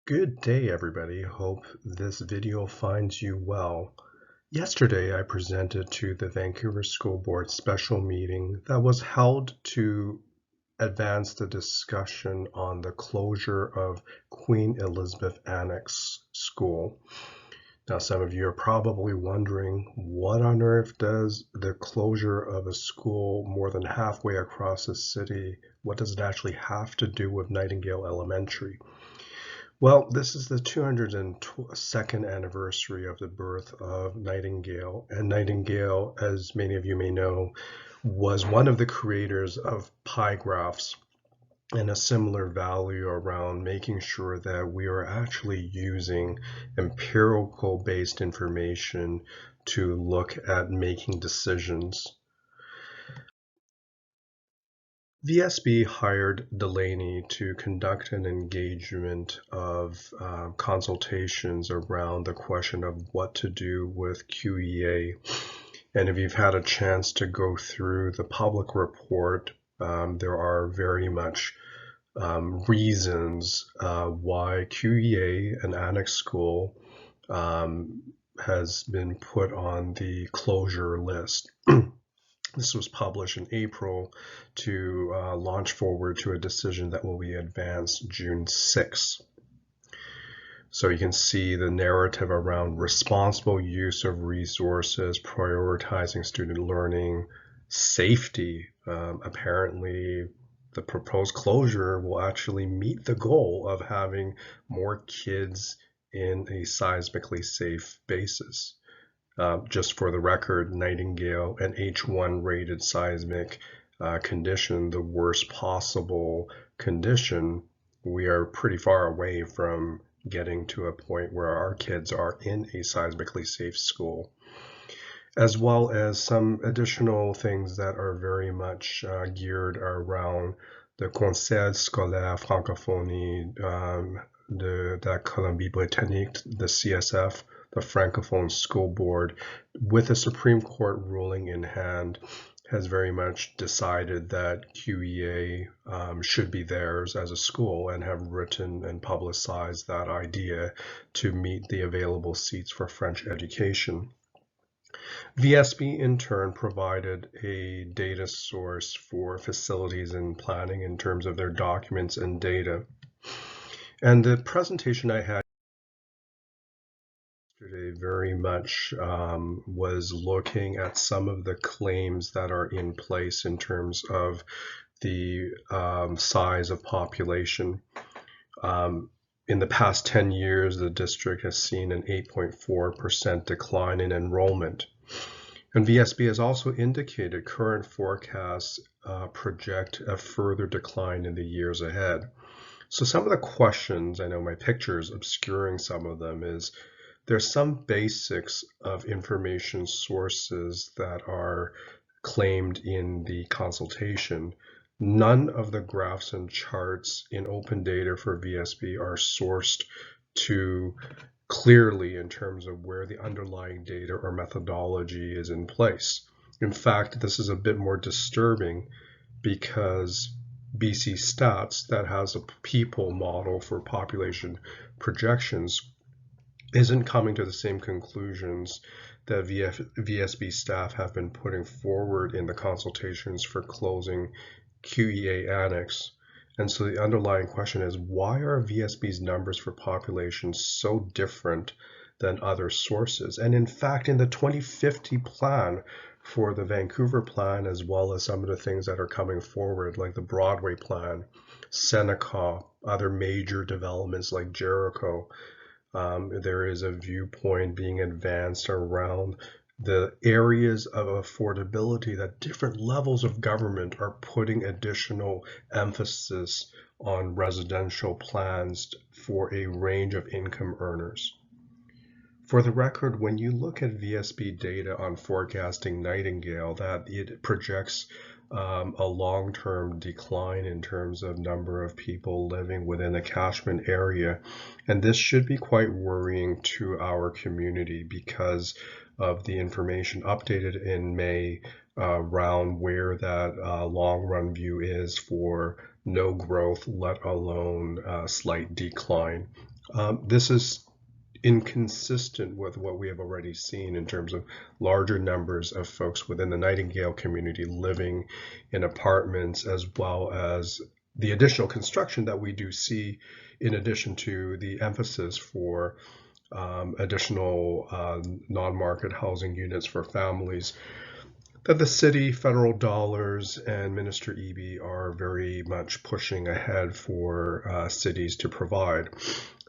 Good day, everybody. Hope this video finds you well. Yesterday, I presented to the Vancouver School Board special meeting that was held to advance the discussion on the closure of Queen Elizabeth Annex School. Now, some of you are probably wondering, what on earth does the closure of a school more than halfway across the city, what does it actually have to do with Nightingale Elementary? Well, this is the 202nd anniversary of the birth of Nightingale, and Nightingale, as many of you may know, was one of the creators of pie graphs and a similar value around making sure that we are actually using empirical-based information to look at making decisions. VSB hired Delaney to conduct an engagement of consultations around the question of what to do with QEA. And if you've had a chance to go through the public report, there are very much reasons why QEA, an annex school, has been put on the closure list. This was published in April to launch forward to a decision that will be advanced June 6th. So you can see the narrative around responsible use of resources, prioritizing student learning, safety. Apparently, the proposed closure will actually meet the goal of having more kids in a seismically safe basis. Just for the record, Nightingale, an H1 rated seismic condition, the worst possible condition, we are pretty far away from getting to a point where our kids are in a seismically safe school, as well as some additional things that are very much geared around the Conseil scolaire francophonie de la Colombie-Britannique, the CSF, the Francophone School Board, with a Supreme Court ruling in hand, has very much decided that QEA should be theirs as a school and have written and publicized that idea to meet the available seats for French education. VSB in turn provided a data source for facilities and planning in terms of their documents and data. And the presentation I had yesterday very much was looking at some of the claims that are in place in terms of the size of population. In the past 10 years, the district has seen an 8.4% decline in enrollment. And VSB has also indicated current forecasts project a further decline in the years ahead. So some of the questions, I know my picture is obscuring some of them, is there's some basics of information sources that are claimed in the consultation. None of the graphs and charts in open data for VSB are sourced to clearly in terms of where the underlying data or methodology is in place. In fact, this is a bit more disturbing because BC Stats, that has a people model for population projections, isn't coming to the same conclusions that VSB staff have been putting forward in the consultations for closing QEA Annex. And so the underlying question is, why are VSB's numbers for population so different than other sources? And in fact, in the 2050 plan for the Vancouver plan, as well as some of the things that are coming forward, like the Broadway plan, Seneca, other major developments like Jericho, there is a viewpoint being advanced around the areas of affordability that different levels of government are putting additional emphasis on residential plans for a range of income earners. For the record, when you look at VSB data on forecasting Nightingale, that it projects a long-term decline in terms of number of people living within the catchment area. And this should be quite worrying to our community because of the information updated in May around where that long-run view is for no growth, let alone slight decline. This is inconsistent with what we have already seen in terms of larger numbers of folks within the Nightingale community living in apartments, as well as the additional construction that we do see, in addition to the emphasis for additional non-market housing units for families that the city, federal dollars, and Minister Eby are very much pushing ahead for cities to provide.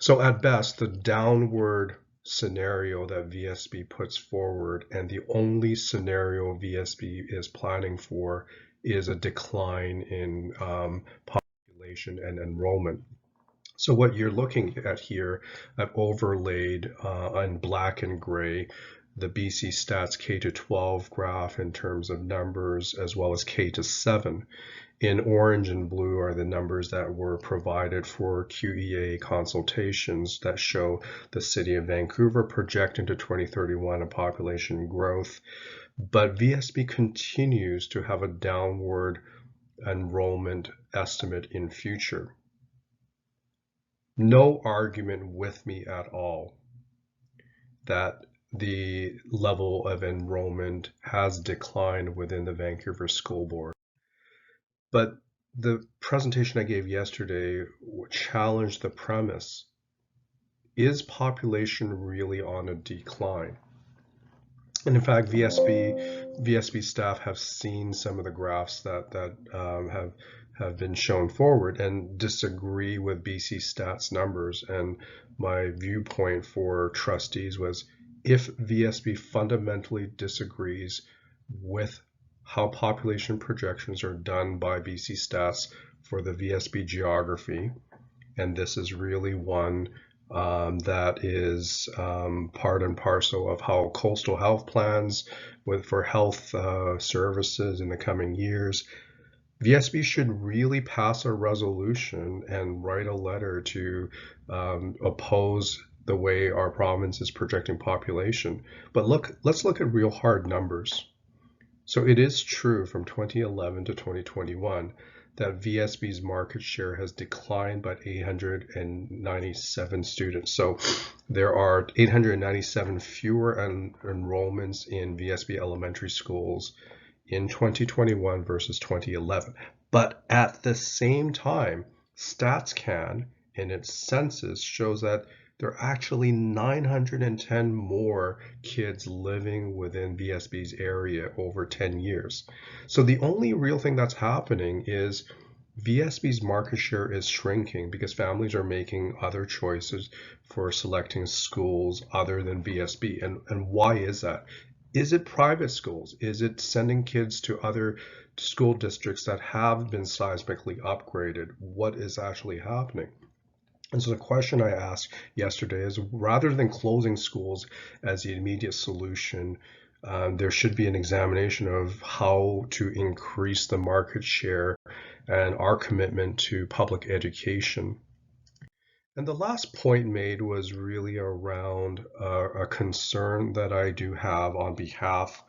So at best, the downward scenario that VSB puts forward, and the only scenario VSB is planning for, is a decline in population and enrollment. So what you're looking at here, I've overlaid in black and gray the BC Stats K-12 graph in terms of numbers, as well as K-7. In orange and blue are the numbers that were provided for QEA consultations that show the city of Vancouver projecting to 2031 a population growth. But VSB continues to have a downward enrollment estimate in future. No argument with me at all that the level of enrollment has declined within the Vancouver School Board. But the presentation I gave yesterday challenged the premise, is population really on a decline? And in fact, VSB staff have seen some of the graphs that have been shown forward and disagree with BC Stats numbers. And my viewpoint for trustees was, if VSB fundamentally disagrees with how population projections are done by BC Stats for the VSB geography, and this is really one that is part and parcel of how coastal health plans for health services in the coming years, VSB should really pass a resolution and write a letter to oppose the way our province is projecting population. But let's look at real hard numbers. So it is true from 2011 to 2021 that VSB's market share has declined by 897 students. So there are 897 fewer enrollments in VSB elementary schools in 2021 versus 2011. But at the same time, Stats Can in its census shows that there are actually 910 more kids living within VSB's area over 10 years. So the only real thing that's happening is VSB's market share is shrinking because families are making other choices for selecting schools other than VSB. And why is that? Is it private schools? Is it sending kids to other school districts that have been seismically upgraded? What is actually happening? And so the question I asked yesterday is, rather than closing schools as the immediate solution, there should be an examination of how to increase the market share and our commitment to public education. And the last point made was really around a concern that I do have on behalf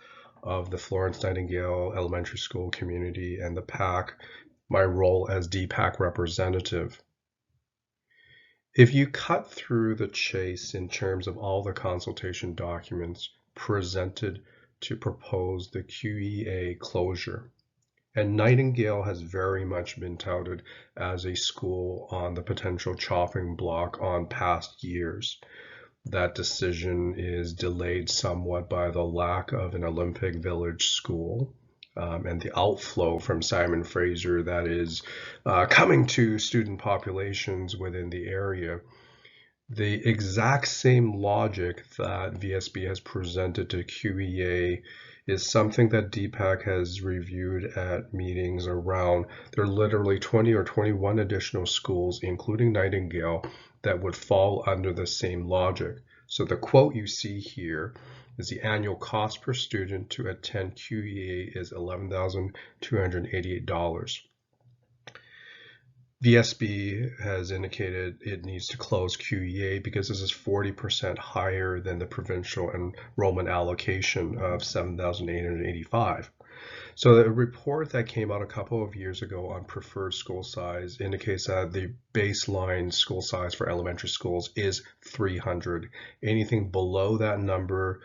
of the Florence Nightingale Elementary School community and the PAC, my role as DPAC representative. If you cut through the chase in terms of all the consultation documents presented to propose the QEA closure, and Nightingale has very much been touted as a school on the potential chopping block on past years. That decision is delayed somewhat by the lack of an Olympic Village school. And the outflow from Simon Fraser that is coming to student populations within the area. The exact same logic that VSB has presented to QEA is something that DPAC has reviewed at meetings around. There are literally 20 or 21 additional schools, including Nightingale, that would fall under the same logic. So the quote you see here is the annual cost per student to attend QEA is $11,288. VSB has indicated it needs to close QEA because this is 40% higher than the provincial enrollment allocation of $7,885. So the report that came out a couple of years ago on preferred school size indicates that the baseline school size for elementary schools is 300. Anything below that number,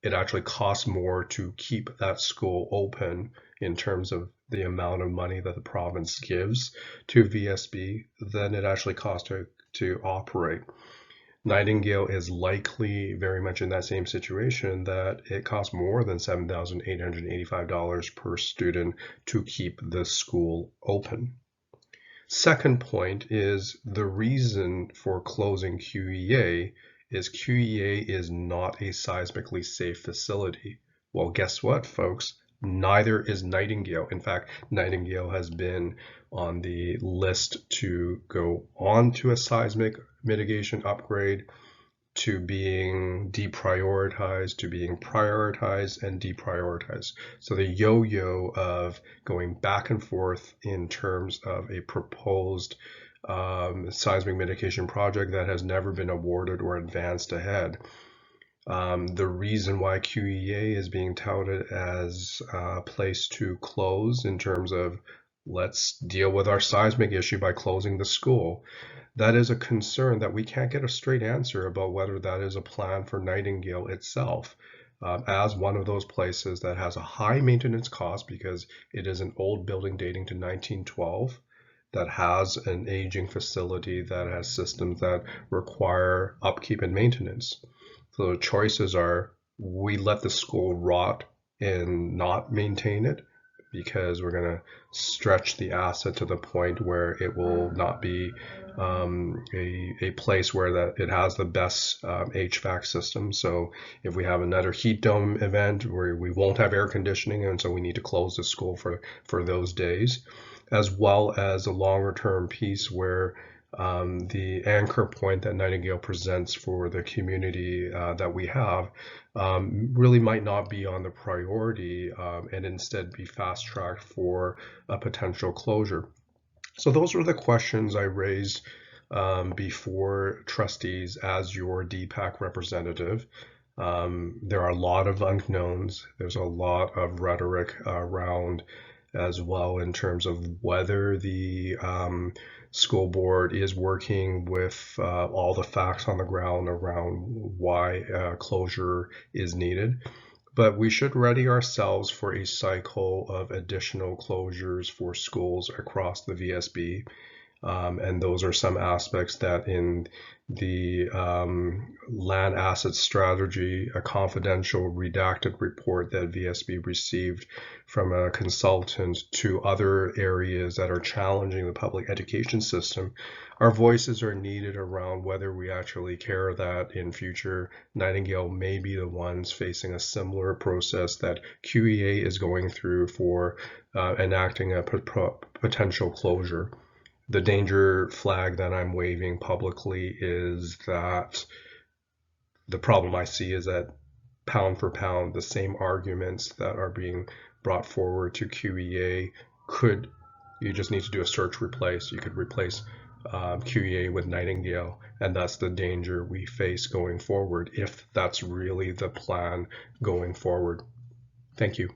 it actually costs more to keep that school open in terms of the amount of money that the province gives to VSB than it actually costs to operate. Nightingale is likely very much in that same situation, that it costs more than $7,885 per student to keep the school open. Second point is the reason for closing QEA is QEA is not a seismically safe facility. Well, guess what, folks? Neither is Nightingale. In fact, Nightingale has been on the list to go on to a seismic mitigation upgrade, to being deprioritized, to being prioritized and deprioritized. So the yo-yo of going back and forth in terms of a proposed seismic mitigation project that has never been awarded or advanced ahead. The reason why QEA is being touted as a place to close in terms of let's deal with our seismic issue by closing the school, that is a concern that we can't get a straight answer about whether that is a plan for Nightingale itself. As one of those places that has a high maintenance cost because it is an old building dating to 1912, that has an aging facility, that has systems that require upkeep and maintenance. So the choices are, we let the school rot and not maintain it because we're going to stretch the asset to the point where it will not be a place where that it has the best HVAC system. So if we have another heat dome event where we won't have air conditioning, and so we need to close the school for those days, as well as a longer term piece where the anchor point that Nightingale presents for the community that we have really might not be on the priority and instead be fast tracked for a potential closure. So those were the questions I raised before trustees as your DPAC representative. There are a lot of unknowns. There's a lot of rhetoric around as well in terms of whether the school board is working with all the facts on the ground around why closure is needed. But we should ready ourselves for a cycle of additional closures for schools across the VSB. And those are some aspects that in the land asset strategy, a confidential redacted report that VSB received from a consultant to other areas that are challenging the public education system, our voices are needed around whether we actually care that in future Nightingale may be the ones facing a similar process that QEA is going through for enacting a potential closure. The danger flag that I'm waving publicly is that the problem I see is that pound for pound, the same arguments that are being brought forward to QEA you just need to do a search replace. You could replace QEA with Nightingale, and that's the danger we face going forward if that's really the plan going forward. Thank you.